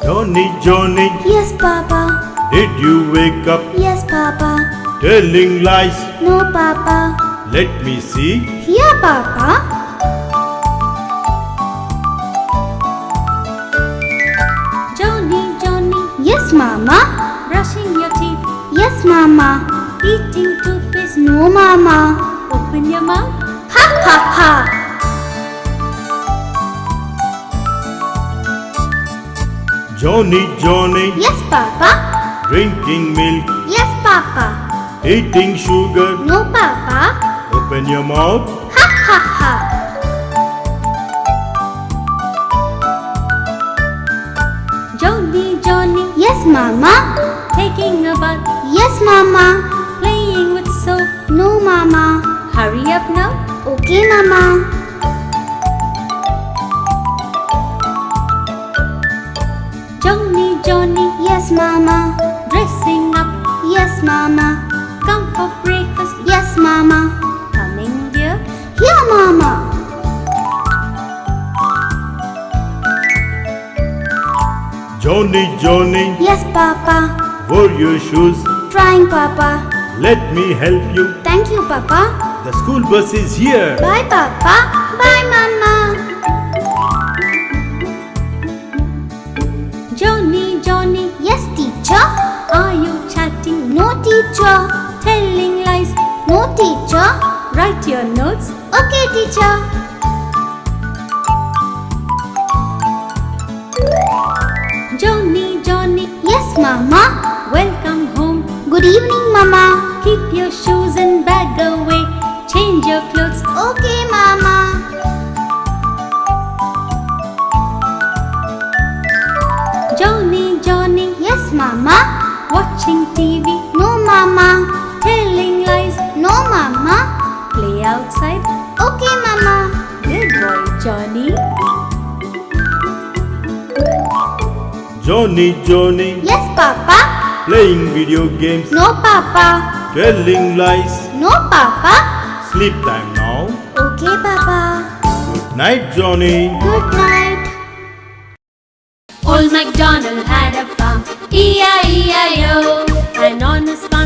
Johny Johny, Yes, Papa. did you wake up Yes, Papa. telling lies? No, Papa. Let me see. Here, Papa. Johny Johny, Yes, Mama. brushing your teeth, Yes, Mama. eating toothpaste. No, Mama. Open your mouth. Ha ha ha. Johny Johny, Yes, Papa. drinking milk, Yes, Papa. eating sugar. No, Papa. Open your mouth. Ha ha ha. Johny Johny, Yes, Mama. taking a bath, Yes, Mama. playing with soap. No, Mama. Hurry up now. Okay, Mama. Johny Johny, Yes, Mama. dressing up, Yes, Mama. come for breakfast. Yes, Mama. Coming dear. Here, Mama. Johny Johny, Yes, Papa. wore your shoes. Trying, Papa. Let me help you. Thank you, Papa. The school bus is here. Bye, Papa. Bye, Mama. Johny Johny, Yes, teacher. are you chatting? No, teacher. Telling lies? No, teacher. Write your notes. Okay, teacher. Johny Johny, Yes, Mama. welcome home. Good evening, Mama. Keep your shoes and bag away. Change your clothes. Okay, Mama. Johny Johny, Yes, Mama. watching TV. No, Mama. Telling lies. No, Mama. Play outside. Okay, Mama. Good boy, Johny. Johny Johny, Yes, Papa. playing video games, No, Papa. telling lies. No, Papa. Sleep time now. Okay, Papa. Good night, Johny. Good night. Old MacDonald had a farm, E-I-E-I-O, and on his farm